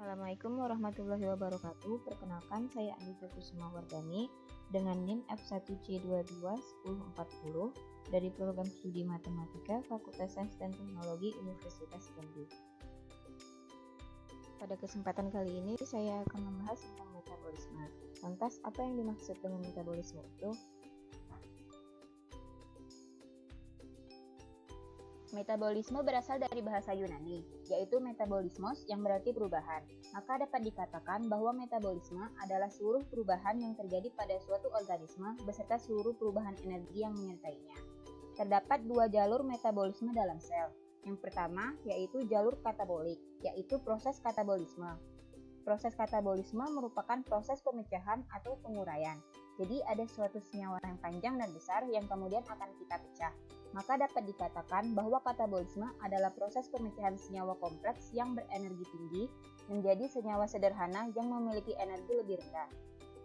Assalamualaikum warahmatullahi wabarakatuh. Perkenalkan, saya Andika Kusumawardhani dengan NIM F1C221040 dari Program Studi Matematika Fakultas Sains dan Teknologi Universitas Jambi. Pada kesempatan kali ini saya akan membahas tentang metabolisme. Lantas, apa yang dimaksud dengan metabolisme itu? Metabolisme berasal dari bahasa Yunani, yaitu metabolismos yang berarti perubahan. Maka dapat dikatakan bahwa metabolisme adalah seluruh perubahan yang terjadi pada suatu organisme beserta seluruh perubahan energi yang menyertainya. Terdapat dua jalur metabolisme dalam sel. Yang pertama yaitu jalur katabolik, yaitu proses katabolisme. Proses katabolisme merupakan proses pemecahan atau penguraian. Jadi ada suatu senyawa yang panjang dan besar yang kemudian akan kita pecah. Maka dapat dikatakan bahwa katabolisme adalah proses pemecahan senyawa kompleks yang berenergi tinggi menjadi senyawa sederhana yang memiliki energi lebih rendah.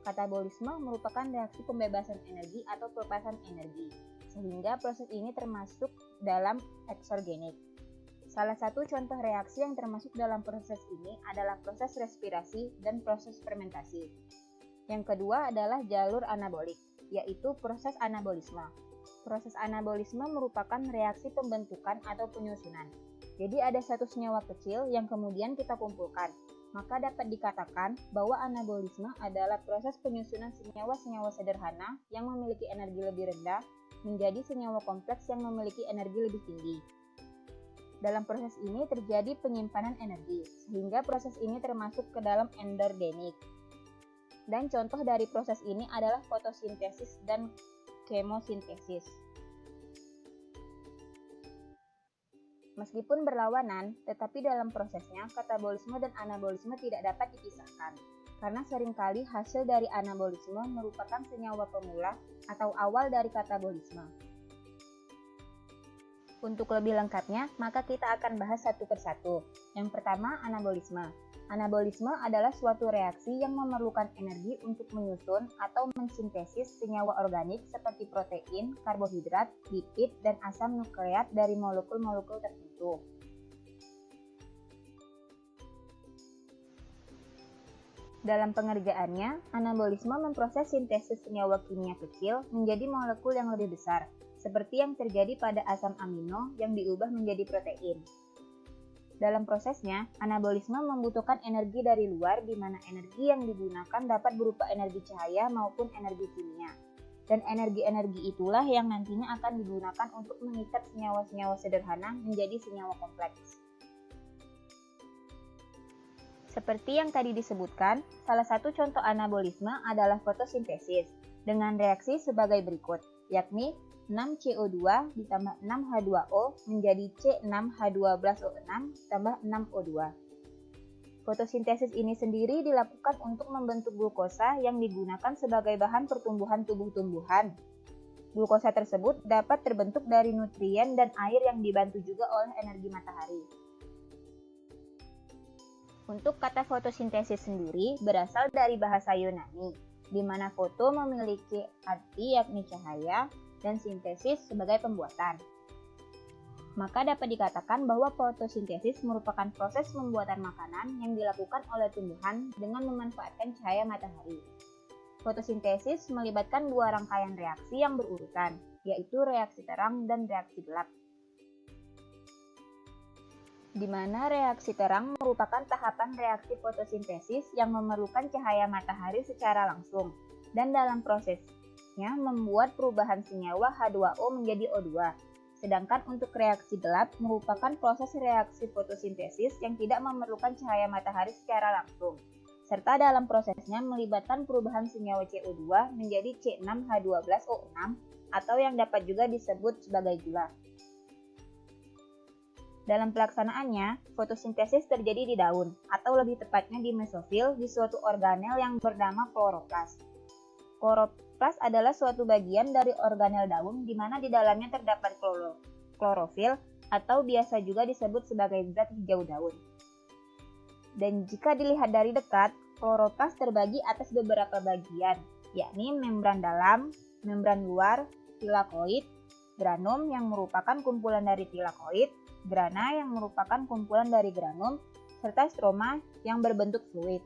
Katabolisme merupakan reaksi pembebasan energi atau pelepasan energi, sehingga proses ini termasuk dalam eksorgenik. Salah satu contoh reaksi yang termasuk dalam proses ini adalah proses respirasi dan proses fermentasi. Yang kedua adalah jalur anabolik, yaitu proses anabolisme. Proses anabolisme merupakan reaksi pembentukan atau penyusunan. Jadi ada satu senyawa kecil yang kemudian kita kumpulkan. Maka dapat dikatakan bahwa anabolisme adalah proses penyusunan senyawa-senyawa sederhana yang memiliki energi lebih rendah menjadi senyawa kompleks yang memiliki energi lebih tinggi. Dalam proses ini terjadi penyimpanan energi, sehingga proses ini termasuk ke dalam endorgenik. Dan contoh dari proses ini adalah fotosintesis dan kemosintesis. Meskipun berlawanan, tetapi dalam prosesnya katabolisme dan anabolisme tidak dapat dipisahkan, karena seringkali hasil dari anabolisme merupakan senyawa pemula atau awal dari katabolisme. Untuk lebih lengkapnya, maka kita akan bahas satu persatu. Yang pertama, anabolisme. Anabolisme adalah suatu reaksi yang memerlukan energi untuk menyusun atau mensintesis senyawa organik seperti protein, karbohidrat, lipid, dan asam nukleat dari molekul-molekul tertentu. Dalam pengerjaannya, anabolisme memproses sintesis senyawa kimia kecil menjadi molekul yang lebih besar, seperti yang terjadi pada asam amino yang diubah menjadi protein. Dalam prosesnya, anabolisme membutuhkan energi dari luar di mana energi yang digunakan dapat berupa energi cahaya maupun energi kimia. Dan energi-energi itulah yang nantinya akan digunakan untuk mengikat senyawa-senyawa sederhana menjadi senyawa kompleks. Seperti yang tadi disebutkan, salah satu contoh anabolisme adalah fotosintesis dengan reaksi sebagai berikut, yakni 6CO2 ditambah 6H2O menjadi C6H12O6 tambah 6O2. Fotosintesis ini sendiri dilakukan untuk membentuk glukosa yang digunakan sebagai bahan pertumbuhan tubuh-tumbuhan. Glukosa tersebut dapat terbentuk dari nutrien dan air yang dibantu juga oleh energi matahari. Untuk kata fotosintesis sendiri berasal dari bahasa Yunani, di mana foto memiliki arti yakni cahaya, dan sintesis sebagai pembuatan. Maka dapat dikatakan bahwa fotosintesis merupakan proses pembuatan makanan yang dilakukan oleh tumbuhan dengan memanfaatkan cahaya matahari. Fotosintesis melibatkan dua rangkaian reaksi yang berurutan, yaitu reaksi terang dan reaksi gelap. Di mana reaksi terang merupakan tahapan reaksi fotosintesis yang memerlukan cahaya matahari secara langsung, dan dalam prosesnya membuat perubahan senyawa H2O menjadi O2. Sedangkan untuk reaksi gelap merupakan proses reaksi fotosintesis yang tidak memerlukan cahaya matahari secara langsung, serta dalam prosesnya melibatkan perubahan senyawa CO2 menjadi C6H12O6 atau yang dapat juga disebut sebagai gula. Dalam pelaksanaannya, fotosintesis terjadi di daun, atau lebih tepatnya di mesofil di suatu organel yang bernama kloroplas. Kloroplas adalah suatu bagian dari organel daun di mana di dalamnya terdapat klorofil atau biasa juga disebut sebagai zat hijau daun. Dan jika dilihat dari dekat, kloroplas terbagi atas beberapa bagian, yakni membran dalam, membran luar, tilakoid, granum yang merupakan kumpulan dari tilakoid, grana yang merupakan kumpulan dari granum, serta stroma yang berbentuk fluid.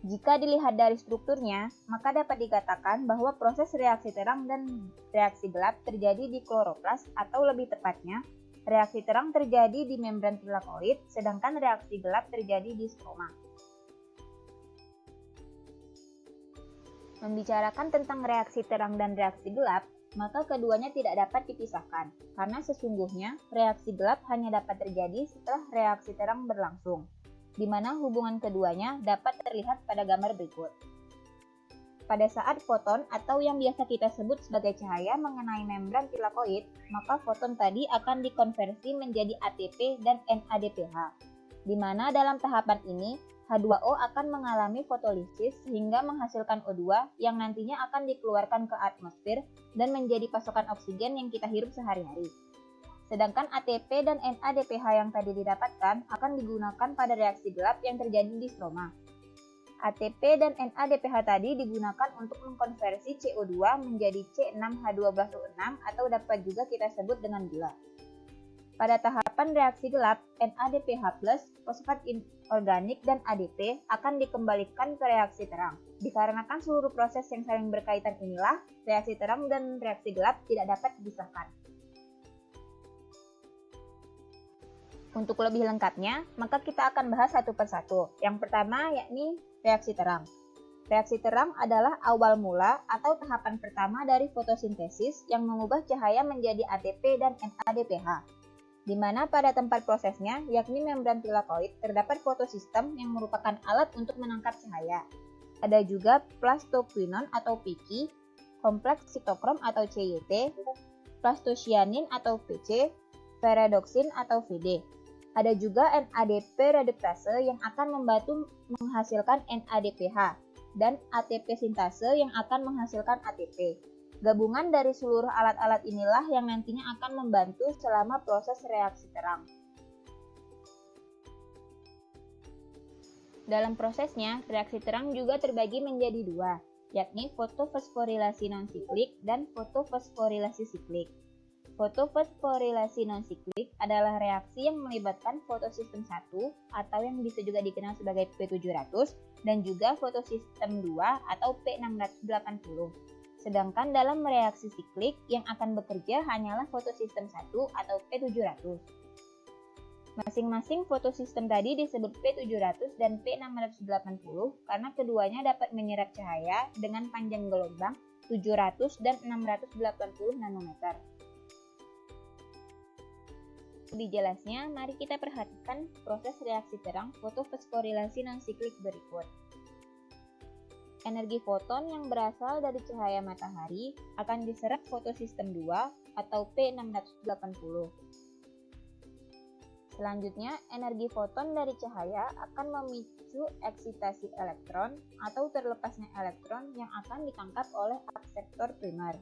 Jika dilihat dari strukturnya, maka dapat dikatakan bahwa proses reaksi terang dan reaksi gelap terjadi di kloroplas, atau lebih tepatnya, reaksi terang terjadi di membran tilakoid, sedangkan reaksi gelap terjadi di stroma. Membicarakan tentang reaksi terang dan reaksi gelap, maka keduanya tidak dapat dipisahkan, karena sesungguhnya reaksi gelap hanya dapat terjadi setelah reaksi terang berlangsung, di mana hubungan keduanya dapat terlihat pada gambar berikut. Pada saat foton atau yang biasa kita sebut sebagai cahaya mengenai membran tilakoid, maka foton tadi akan dikonversi menjadi ATP dan NADPH, di mana dalam tahapan ini H2O akan mengalami fotolisis sehingga menghasilkan O2 yang nantinya akan dikeluarkan ke atmosfer dan menjadi pasokan oksigen yang kita hirup sehari-hari. Sedangkan ATP dan NADPH yang tadi didapatkan akan digunakan pada reaksi gelap yang terjadi di stroma. ATP dan NADPH tadi digunakan untuk mengkonversi CO2 menjadi C6H12O6 atau dapat juga kita sebut dengan gula. Pada tahapan reaksi gelap, NADPH+, fosfat inorganik dan ADP akan dikembalikan ke reaksi terang. Dikarenakan seluruh proses yang saling berkaitan inilah, reaksi terang dan reaksi gelap tidak dapat dipisahkan. Untuk lebih lengkapnya, maka kita akan bahas satu persatu. Yang pertama yakni reaksi terang. Reaksi terang adalah awal mula atau tahapan pertama dari fotosintesis yang mengubah cahaya menjadi ATP dan NADPH, di mana pada tempat prosesnya, yakni membran tilakoid, terdapat fotosistem yang merupakan alat untuk menangkap cahaya. Ada juga plastoquinon atau PQ, kompleks sitokrom atau CYT, plastocyanin atau PC, ferredoxin atau VD. Ada juga NADP reduktase yang akan membantu menghasilkan NADPH dan ATP sintase yang akan menghasilkan ATP. Gabungan dari seluruh alat-alat inilah yang nantinya akan membantu selama proses reaksi terang. Dalam prosesnya, reaksi terang juga terbagi menjadi dua, yakni fotofosforilasi non-siklik dan fotofosforilasi siklik. Fotofosforilasi non-siklik adalah reaksi yang melibatkan fotosistem 1 atau yang bisa juga dikenal sebagai P700 dan juga fotosistem 2 atau P680. Sedangkan dalam reaksi siklik yang akan bekerja hanyalah fotosistem 1 atau P700. Masing-masing fotosistem tadi disebut P700 dan P680 karena keduanya dapat menyerap cahaya dengan panjang gelombang 700 dan 680 nanometer. Lebih jelasnya, mari kita perhatikan proses reaksi terang fotofosforilasi non-siklik berikut. Energi foton yang berasal dari cahaya matahari akan diserap fotosistem 2 atau P680. Selanjutnya, energi foton dari cahaya akan memicu eksitasi elektron atau terlepasnya elektron yang akan ditangkap oleh akseptor primer.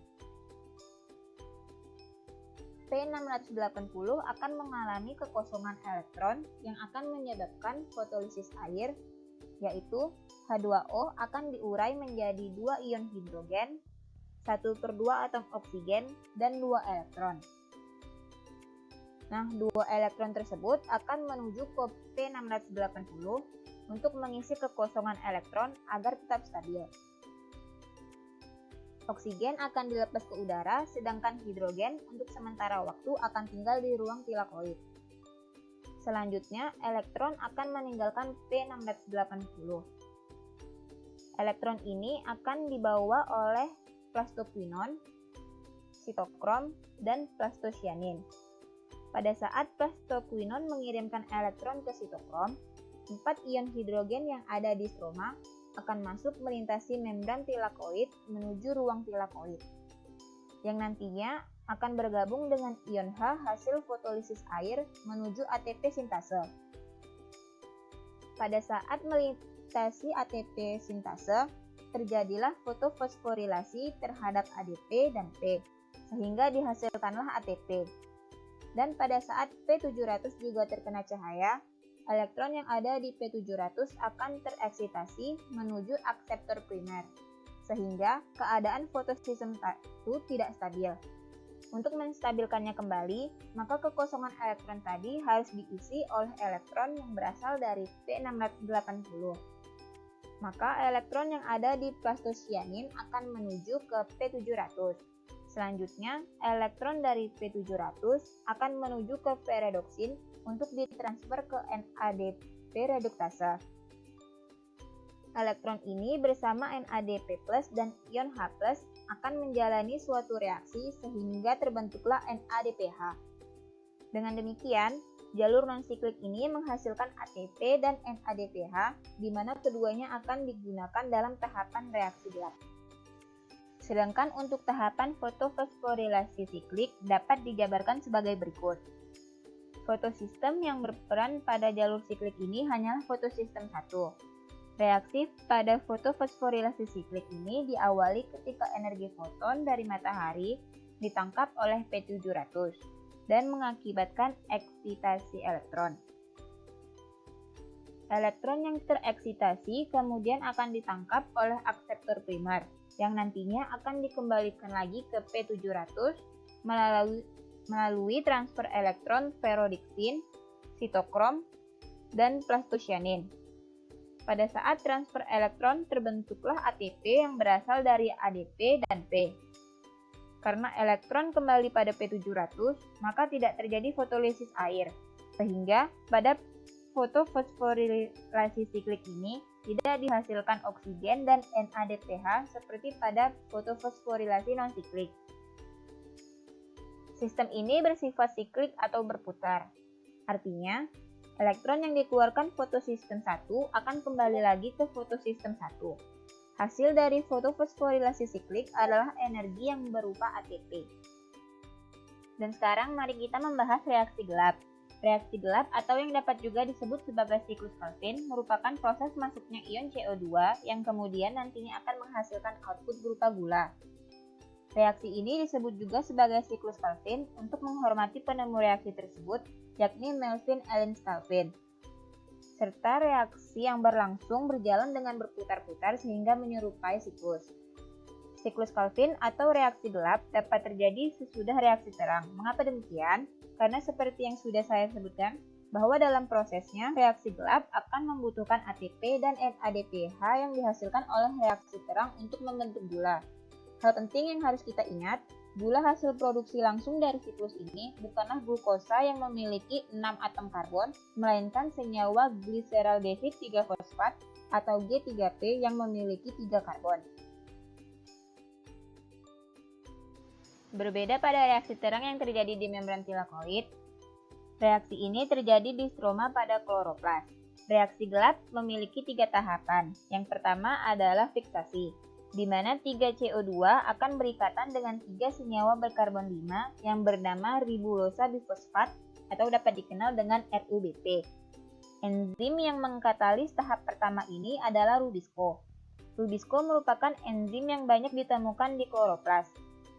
P680 akan mengalami kekosongan elektron yang akan menyebabkan fotolisis air, yaitu H2O akan diurai menjadi 2 ion hidrogen, 1/2 atom oksigen, dan 2 elektron. Nah, 2 elektron tersebut akan menuju ke P680 untuk mengisi kekosongan elektron agar tetap stabil. Oksigen akan dilepas ke udara, sedangkan hidrogen untuk sementara waktu akan tinggal di ruang tilakoid. Selanjutnya, elektron akan meninggalkan P680. Elektron ini akan dibawa oleh plastoquinon, sitokrom, dan plastocyanin. Pada saat plastoquinon mengirimkan elektron ke sitokrom, 4 ion hidrogen yang ada di stroma akan masuk melintasi membran tilakoid menuju ruang tilakoid, yang nantinya akan bergabung dengan ion H hasil fotolisis air menuju ATP sintase. Pada saat melintasi ATP sintase, terjadilah fotofosforilasi terhadap ADP dan P, sehingga dihasilkanlah ATP. Dan pada saat P700 juga terkena cahaya, elektron yang ada di P700 akan tereksitasi menuju akseptor primer, sehingga keadaan fotosistem 1 tidak stabil. Untuk menstabilkannya kembali, maka kekosongan elektron tadi harus diisi oleh elektron yang berasal dari P680. Maka elektron yang ada di plastocyanin akan menuju ke P700. Selanjutnya, elektron dari P700 akan menuju ke P-redoksin untuk ditransfer ke NADP reduktase. Elektron ini bersama NADP+ dan ion H+ akan menjalani suatu reaksi sehingga terbentuklah NADPH. Dengan demikian, jalur non-siklik ini menghasilkan ATP dan NADPH, di mana keduanya akan digunakan dalam tahapan reaksi gelap. Sedangkan untuk tahapan fotofosforilasi siklik dapat dijabarkan sebagai berikut. Fotosistem yang berperan pada jalur siklik ini hanyalah fotosistem 1. Reaksi pada fotofosforilasi siklik ini diawali ketika energi foton dari matahari ditangkap oleh P700 dan mengakibatkan eksitasi elektron. Elektron yang tereksitasi kemudian akan ditangkap oleh akseptor primer, yang nantinya akan dikembalikan lagi ke P700 melalui transfer elektron ferrodiksin, sitokrom, dan plastocyanin. Pada saat transfer elektron terbentuklah ATP yang berasal dari ADP dan P. Karena elektron kembali pada P700, maka tidak terjadi fotolisis air, sehingga pada fotofosforilasi siklik ini tidak dihasilkan oksigen dan NADPH seperti pada fotofosforilasi non-siklik. Sistem ini bersifat siklik atau berputar. Artinya, elektron yang dikeluarkan fotosistem 1 akan kembali lagi ke fotosistem 1. Hasil dari fotofosforilasi siklik adalah energi yang berupa ATP. Dan sekarang mari kita membahas reaksi gelap. Reaksi gelap atau yang dapat juga disebut sebagai siklus Calvin merupakan proses masuknya ion CO2 yang kemudian nantinya akan menghasilkan output berupa gula. Reaksi ini disebut juga sebagai siklus Calvin untuk menghormati penemu reaksi tersebut, yakni Melvin Allen Calvin. Serta reaksi yang berlangsung berjalan dengan berputar-putar sehingga menyerupai siklus. Siklus Calvin atau reaksi gelap dapat terjadi sesudah reaksi terang. Mengapa demikian? Karena seperti yang sudah saya sebutkan, bahwa dalam prosesnya reaksi gelap akan membutuhkan ATP dan NADPH yang dihasilkan oleh reaksi terang untuk membentuk gula. Hal penting yang harus kita ingat, gula hasil produksi langsung dari siklus ini bukanlah glukosa yang memiliki 6 atom karbon, melainkan senyawa gliseraldehid 3-fosfat atau G3P yang memiliki 3 karbon. Berbeda pada reaksi terang yang terjadi di membran tilakoid, reaksi ini terjadi di stroma pada kloroplas. Reaksi gelap memiliki 3 tahapan. Yang pertama adalah fiksasi, di mana 3CO2 akan berikatan dengan 3 senyawa berkarbon 5 yang bernama ribulosa bifosfat atau dapat dikenal dengan RUBP. Enzim yang mengkatalis tahap pertama ini adalah Rubisco. Rubisco merupakan enzim yang banyak ditemukan di kloroplas.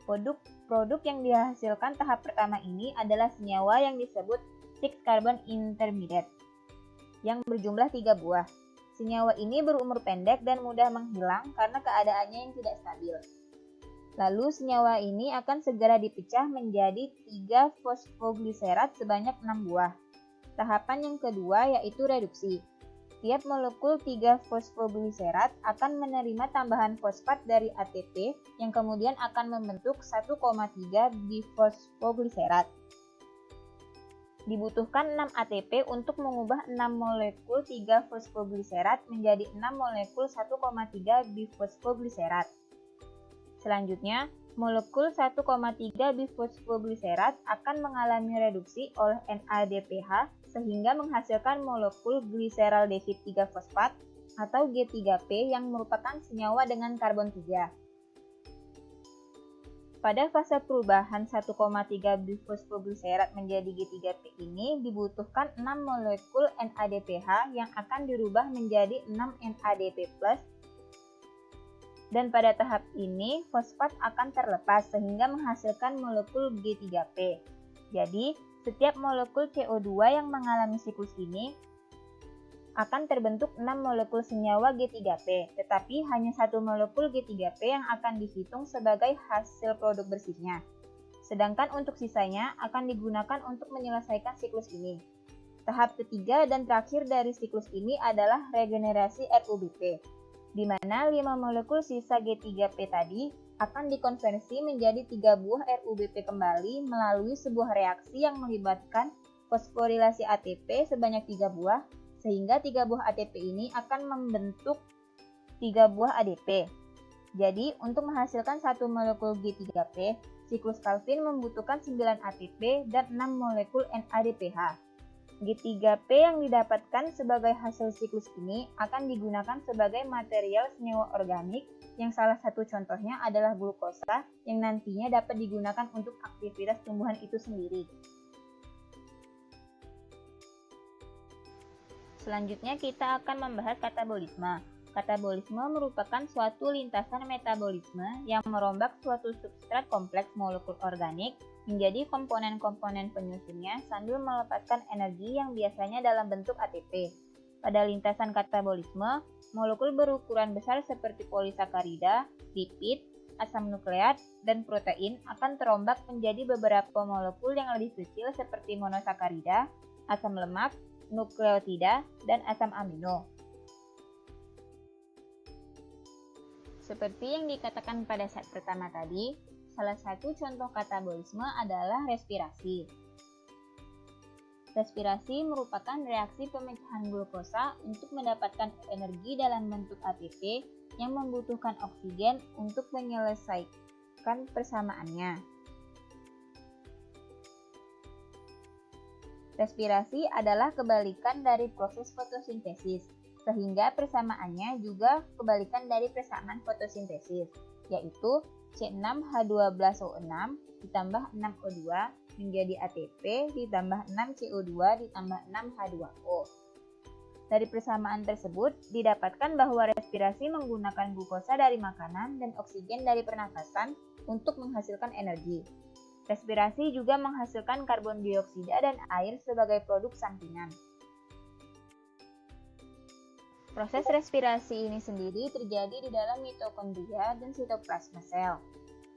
Produk yang dihasilkan tahap pertama ini adalah senyawa yang disebut 6-carbon intermediate yang berjumlah 3 buah. Senyawa ini berumur pendek dan mudah menghilang karena keadaannya yang tidak stabil. Lalu senyawa ini akan segera dipecah menjadi 3 fosfogliserat sebanyak 6 buah. Tahapan yang kedua yaitu reduksi. Tiap molekul 3 fosfogliserat akan menerima tambahan fosfat dari ATP yang kemudian akan membentuk 1,3 bifosfogliserat. Dibutuhkan 6 ATP untuk mengubah 6 molekul 3 fosfogliserat menjadi 6 molekul 1,3 bifosfogliserat. Selanjutnya, molekul 1,3 bifosfogliserat akan mengalami reduksi oleh NADPH sehingga menghasilkan molekul gliseraldehid 3-fosfat atau G3P yang merupakan senyawa dengan karbon 3. Pada fase perubahan 1,3 bifosfogliserat menjadi G3P ini dibutuhkan 6 molekul NADPH yang akan dirubah menjadi 6 NADP+, dan pada tahap ini fosfat akan terlepas sehingga menghasilkan molekul G3P. Jadi, setiap molekul CO2 yang mengalami siklus ini akan terbentuk 6 molekul senyawa G3P, tetapi hanya 1 molekul G3P yang akan dihitung sebagai hasil produk bersihnya. sedangkan untuk sisanya akan digunakan untuk menyelesaikan siklus ini. Tahap ketiga dan terakhir dari siklus ini adalah regenerasi RUBP, di mana 5 molekul sisa G3P tadi akan dikonversi menjadi 3 buah RUBP kembali melalui sebuah reaksi yang melibatkan fosforilasi ATP sebanyak 3 buah, sehingga 3 buah ATP ini akan membentuk 3 buah ADP. Jadi, untuk menghasilkan satu molekul G3P, siklus Calvin membutuhkan 9 ATP dan 6 molekul NADPH. G3P yang didapatkan sebagai hasil siklus ini akan digunakan sebagai material senyawa organik yang salah satu contohnya adalah glukosa yang nantinya dapat digunakan untuk aktivitas tumbuhan itu sendiri. Selanjutnya kita akan membahas katabolisme. Katabolisme merupakan suatu lintasan metabolisme yang merombak suatu substrat kompleks molekul organik menjadi komponen-komponen penyusunnya sambil melepaskan energi yang biasanya dalam bentuk ATP. Pada lintasan katabolisme, molekul berukuran besar seperti polisakarida, lipid, asam nukleat, dan protein akan terombak menjadi beberapa molekul yang lebih kecil seperti monosakarida, asam lemak, nukleotida, dan asam amino. Seperti yang dikatakan pada saat pertama tadi, salah satu contoh katabolisme adalah respirasi. Respirasi merupakan reaksi pemecahan glukosa untuk mendapatkan energi dalam bentuk ATP yang membutuhkan oksigen untuk menyelesaikan persamaannya. Respirasi adalah kebalikan dari proses fotosintesis, sehingga persamaannya juga kebalikan dari persamaan fotosintesis, yaitu C6H12O6 ditambah 6O2 menjadi ATP ditambah 6CO2 ditambah 6H2O. Dari persamaan tersebut, didapatkan bahwa respirasi menggunakan glukosa dari makanan dan oksigen dari pernafasan untuk menghasilkan energi. Respirasi juga menghasilkan karbon dioksida dan air sebagai produk sampingan. Proses respirasi ini sendiri terjadi di dalam mitokondria dan sitoplasma sel,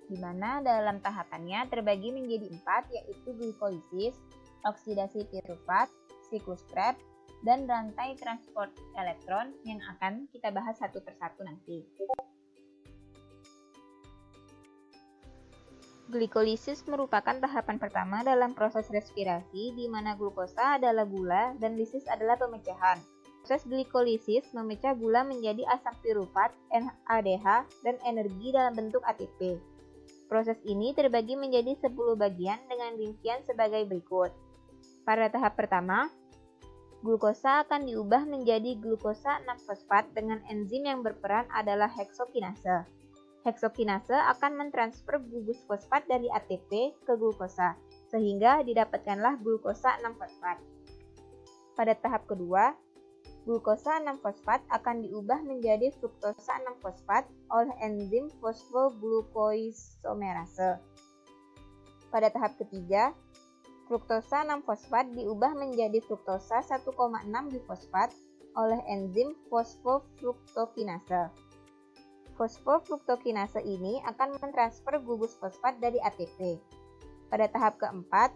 di mana dalam tahapannya terbagi menjadi 4, yaitu glikolisis, oksidasi pirufat, siklus Krebs, dan rantai transport elektron yang akan kita bahas satu persatu nanti. Glikolisis merupakan tahapan pertama dalam proses respirasi, di mana glukosa adalah gula dan lisis adalah pemecahan. Proses glikolisis memecah gula menjadi asam pirufat, NADH, dan energi dalam bentuk ATP. Proses ini terbagi menjadi 10 bagian dengan rincian sebagai berikut. Pada tahap pertama, glukosa akan diubah menjadi glukosa 6-fosfat dengan enzim yang berperan adalah heksokinase. Heksokinase akan mentransfer gugus fosfat dari ATP ke glukosa, sehingga didapatkanlah glukosa 6-fosfat. Pada tahap kedua, glukosa 6-fosfat akan diubah menjadi fruktosa 6-fosfat oleh enzim fosfoglukoisomerase. Pada tahap ketiga, fruktosa 6-fosfat diubah menjadi fruktosa 1,6-bifosfat oleh enzim fosfofruktokinase. Fosfofruktokinase ini akan mentransfer gugus fosfat dari ATP. Pada tahap keempat,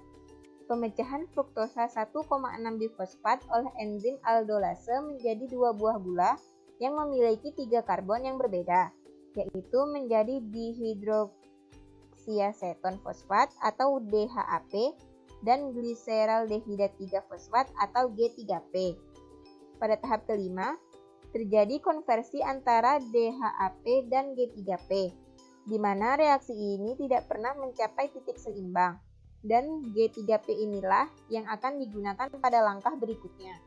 pemecahan fruktosa 1,6-bifosfat oleh enzim aldolase menjadi 2 buah gula yang memiliki 3 karbon yang berbeda, yaitu menjadi dihidroksiaseton fosfat atau DHAP dan gliseraldehida 3-fosfat atau G3P. Pada tahap kelima, terjadi konversi antara DHAP dan G3P, di mana reaksi ini tidak pernah mencapai titik seimbang, dan G3P inilah yang akan digunakan pada langkah berikutnya.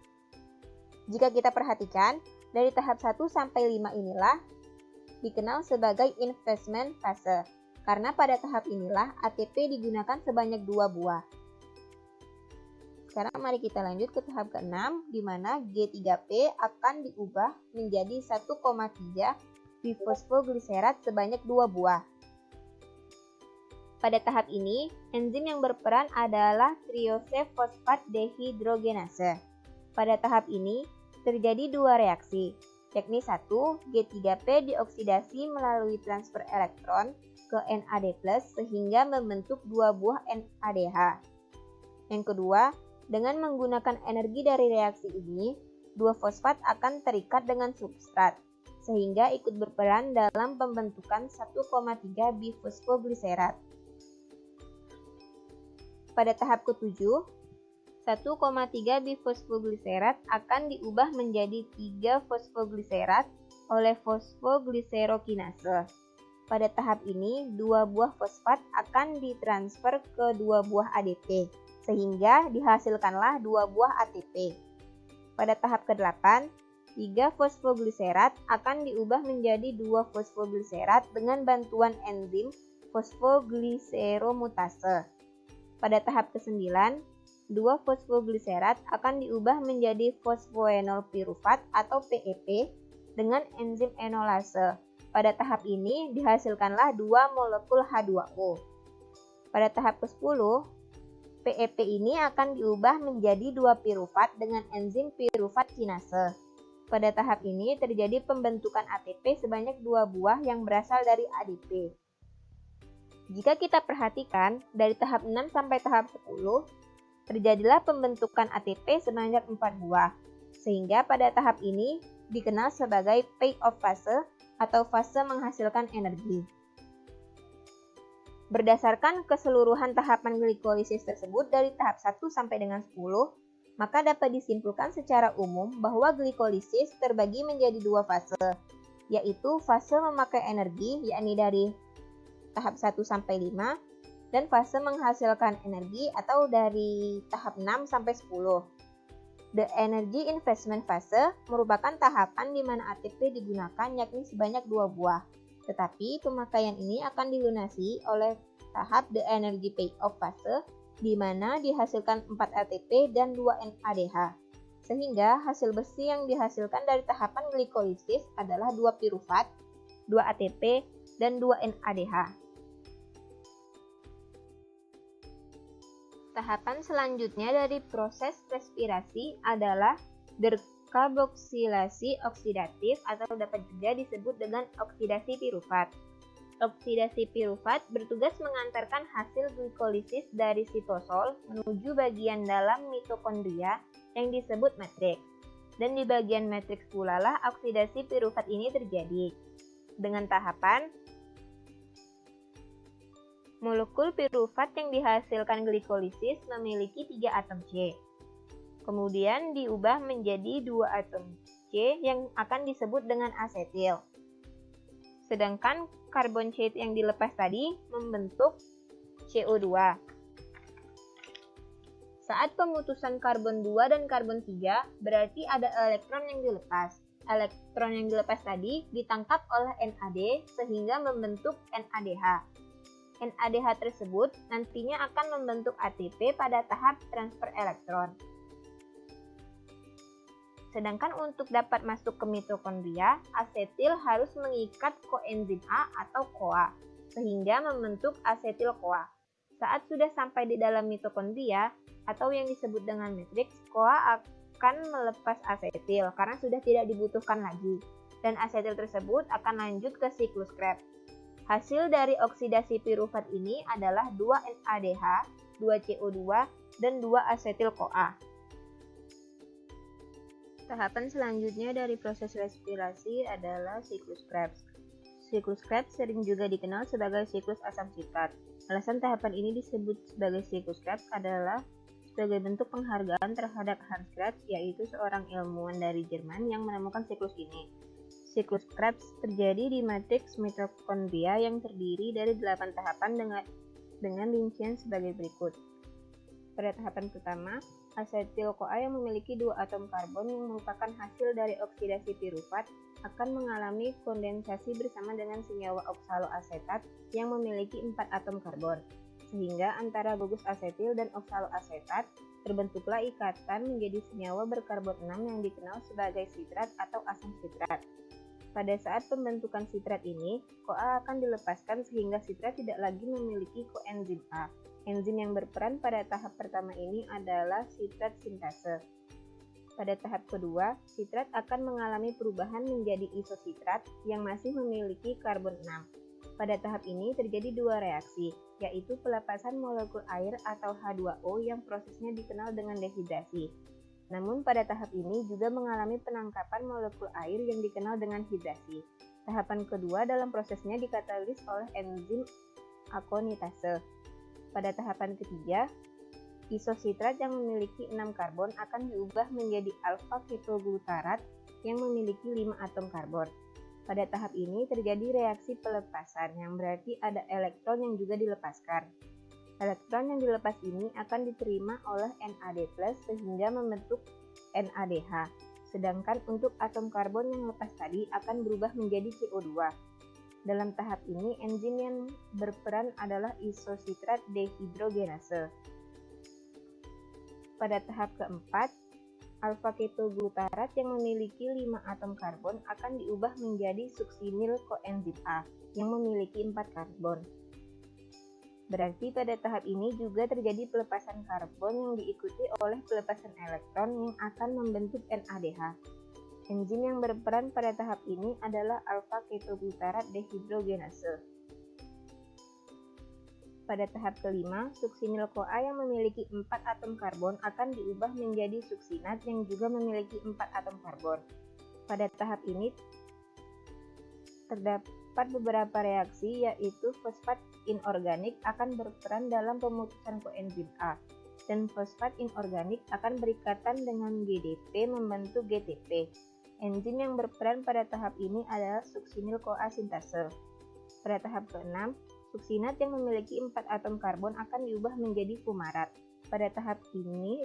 Jika kita perhatikan, dari tahap 1 sampai 5 inilah dikenal sebagai investment fase, karena pada tahap inilah ATP digunakan sebanyak 2 buah. Sekarang mari kita lanjut ke tahap ke-6, di mana G3P akan diubah menjadi 1,3 bifosfogliserat sebanyak 2 buah. Pada tahap ini, enzim yang berperan adalah triose fosfat dehidrogenase. Pada tahap ini, terjadi 2 reaksi, yakni 1, G3P dioksidasi melalui transfer elektron ke NAD+ sehingga membentuk dua buah NADH. Yang kedua, dengan menggunakan energi dari reaksi ini, dua fosfat akan terikat dengan substrat, sehingga ikut berperan dalam pembentukan 1,3 bifosfogliserat. Pada tahap ketujuh, 1,3 bifosfogliserat akan diubah menjadi 3 fosfogliserat oleh fosfogliserokinase. Pada tahap ini, dua buah fosfat akan ditransfer ke dua buah ADP, sehingga dihasilkanlah dua buah ATP. Pada tahap ke-8, 3 fosfogliserat akan diubah menjadi 2 fosfogliserat dengan bantuan enzim fosfogliseromutase. Pada tahap ke-9, 2 fosfogliserat akan diubah menjadi fosfoenol pirufat atau PEP dengan enzim enolase. Pada tahap ini dihasilkanlah 2 molekul H2O. Pada tahap ke-10, PEP ini akan diubah menjadi 2 pirufat dengan enzim pirufat kinase. Pada tahap ini terjadi pembentukan ATP sebanyak 2 buah yang berasal dari ADP. Jika kita perhatikan, dari tahap 6 sampai tahap 10, terjadilah pembentukan ATP sebanyak 4 buah, sehingga pada tahap ini dikenal sebagai payoff fase atau fase menghasilkan energi. Berdasarkan keseluruhan tahapan glikolisis tersebut dari tahap 1 sampai dengan 10, maka dapat disimpulkan secara umum bahwa glikolisis terbagi menjadi 2 fase, yaitu fase memakai energi yakni dari tahap 1 sampai 5 dan fase menghasilkan energi atau dari tahap 6 sampai 10. The energy investment phase merupakan tahapan di mana ATP digunakan yakni sebanyak 2 buah. Tetapi pemakaian ini akan dilunasi oleh tahap the energy payoff phase di mana dihasilkan 4 ATP dan 2 NADH. Sehingga hasil besi yang dihasilkan dari tahapan glikolisis adalah 2 pirufat, 2 ATP, dan 2 NADH. Tahapan selanjutnya dari proses respirasi adalah dekarboksilasi oksidatif atau dapat juga disebut dengan oksidasi pirufat. Oksidasi pirufat bertugas mengantarkan hasil glikolisis dari sitosol menuju bagian dalam mitokondria yang disebut matriks. Dan di bagian matriks pula lah oksidasi pirufat ini terjadi. Dengan tahapan molekul pirufat yang dihasilkan glikolisis memiliki 3 atom C. Kemudian diubah menjadi 2 atom C yang akan disebut dengan asetil. Sedangkan karbon C yang dilepas tadi membentuk CO2. Saat pemutusan karbon 2 dan karbon 3 berarti ada elektron yang dilepas. Elektron yang dilepas tadi ditangkap oleh NAD sehingga membentuk NADH. NADH tersebut nantinya akan membentuk ATP pada tahap transfer elektron. Sedangkan untuk dapat masuk ke mitokondria, asetil harus mengikat koenzim A atau CoA, sehingga membentuk asetil-CoA. Saat sudah sampai di dalam mitokondria, atau yang disebut dengan matriks, CoA akan melepas asetil karena sudah tidak dibutuhkan lagi, dan asetil tersebut akan lanjut ke siklus Krebs. Hasil dari oksidasi pirufat ini adalah 2 NADH, 2 CO2, dan 2 asetil-CoA. Tahapan selanjutnya dari proses respirasi adalah siklus Krebs. Siklus Krebs sering juga dikenal sebagai siklus asam sitrat. Alasan tahapan ini disebut sebagai siklus Krebs adalah sebagai bentuk penghargaan terhadap Hans Krebs, yaitu seorang ilmuwan dari Jerman yang menemukan siklus ini. Siklus Krebs terjadi di matriks mitokondria yang terdiri dari 8 tahapan dengan rincian sebagai berikut. Pada tahapan pertama, asetil-CoA yang memiliki 2 atom karbon yang merupakan hasil dari oksidasi pirufat akan mengalami kondensasi bersama dengan senyawa oksaloasetat yang memiliki 4 atom karbon. Sehingga antara gugus asetil dan oksaloasetat terbentuklah ikatan menjadi senyawa berkarbon 6 yang dikenal sebagai sitrat atau asam sitrat. Pada saat pembentukan sitrat ini, CoA akan dilepaskan sehingga sitrat tidak lagi memiliki koenzim A. Enzim yang berperan pada tahap pertama ini adalah sitrat sintase. Pada tahap kedua, sitrat akan mengalami perubahan menjadi isositrat yang masih memiliki karbon 6. Pada tahap ini terjadi dua reaksi, yaitu pelepasan molekul air atau H2O yang prosesnya dikenal dengan dehidrasi. Namun pada tahap ini juga mengalami penangkapan molekul air yang dikenal dengan hidrasi. Tahapan kedua dalam prosesnya dikatalis oleh enzim akonitase. Pada tahapan ketiga, isositrat yang memiliki 6 karbon akan diubah menjadi alfa-ketoglutarat yang memiliki 5 atom karbon. Pada tahap ini terjadi reaksi pelepasan, yang berarti ada elektron yang juga dilepaskan. Elektron yang dilepas ini akan diterima oleh NAD+ sehingga membentuk NADH. Sedangkan untuk atom karbon yang lepas tadi akan berubah menjadi CO2. Dalam tahap ini enzim yang berperan adalah isositrat dehidrogenase. Pada tahap keempat, alfa-ketoglutarat yang memiliki 5 atom karbon akan diubah menjadi suksinil koenzim A yang memiliki 4 karbon. Berarti pada tahap ini juga terjadi pelepasan karbon yang diikuti oleh pelepasan elektron yang akan membentuk NADH. Enzim yang berperan pada tahap ini adalah alfa-ketoglutarat dehidrogenase. Pada tahap kelima, suksinil-CoA yang memiliki 4 atom karbon akan diubah menjadi suksinat yang juga memiliki 4 atom karbon. Pada tahap ini terdapat beberapa reaksi, yaitu fosfat inorganik akan berperan dalam pemutusan koenzim A, dan fosfat inorganik akan berikatan dengan GDP membentuk GTP. Enzim yang berperan pada tahap ini adalah suksinil-CoA sintase. Pada tahap keenam, suksinat yang memiliki 4 atom karbon akan diubah menjadi fumarat. Pada tahap ini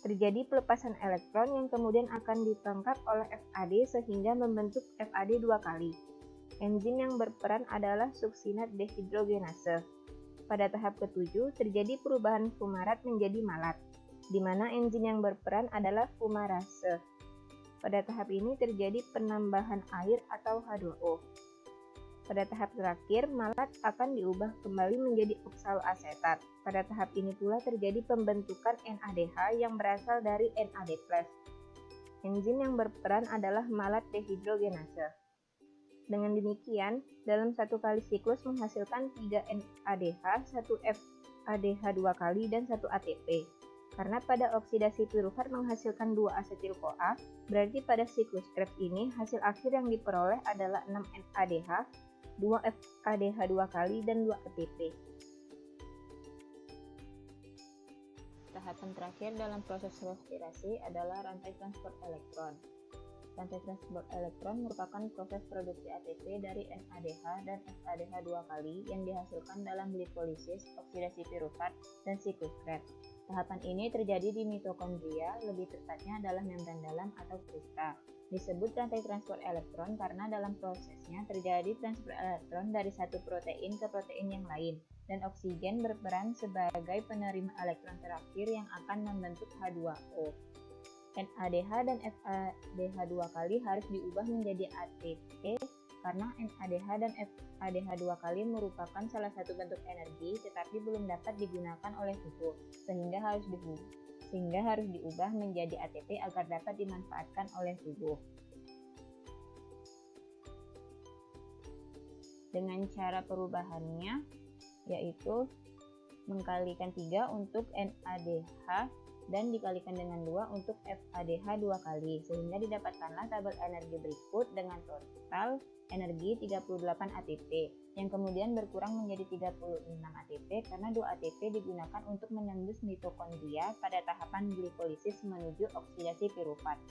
terjadi pelepasan elektron yang kemudian akan ditangkap oleh FAD sehingga membentuk FAD 2 kali. Enzim yang berperan adalah suksinat dehidrogenase. Pada tahap ketujuh terjadi perubahan fumarat menjadi malat, di mana enzim yang berperan adalah fumarase. Pada tahap ini terjadi penambahan air atau H2O. Pada tahap terakhir, malat akan diubah kembali menjadi oksaloasetat. Pada tahap ini pula terjadi pembentukan NADH yang berasal dari NAD+. Enzim yang berperan adalah malat dehidrogenase. Dengan demikian, dalam satu kali siklus menghasilkan 3 NADH, 1 FADH 2 kali, dan 1 ATP. Karena pada oksidasi piruvat menghasilkan 2 asetil-CoA, berarti pada siklus Krebs ini hasil akhir yang diperoleh adalah 6 NADH, 2 FADH 2 kali, dan 2 ATP. Tahapan terakhir dalam proses respirasi adalah rantai transport elektron. Rantai transport elektron merupakan proses produksi ATP dari NADH dan FADH 2 kali yang dihasilkan dalam glipolisis, oksidasi piruvat, dan siklus Krebs. Tahapan ini terjadi di mitokondria, lebih tepatnya adalah membran dalam atau krista. Disebut rantai transport elektron karena dalam prosesnya terjadi transfer elektron dari satu protein ke protein yang lain, dan oksigen berperan sebagai penerima elektron terakhir yang akan membentuk H2O. NADH dan FADH 2 kali harus diubah menjadi ATP karena NADH dan FADH 2 kali merupakan salah satu bentuk energi tetapi belum dapat digunakan oleh tubuh, sehingga harus diubah menjadi ATP agar dapat dimanfaatkan oleh tubuh. Dengan cara perubahannya yaitu mengkalikan 3 untuk NADH dan dikalikan dengan 2 untuk FADH 2 kali, sehingga didapatkanlah tabel energi berikut dengan total energi 38 ATP, yang kemudian berkurang menjadi 36 ATP karena 2 ATP digunakan untuk menembus mitokondria pada tahapan glipolisis menuju oksidasi piruvat.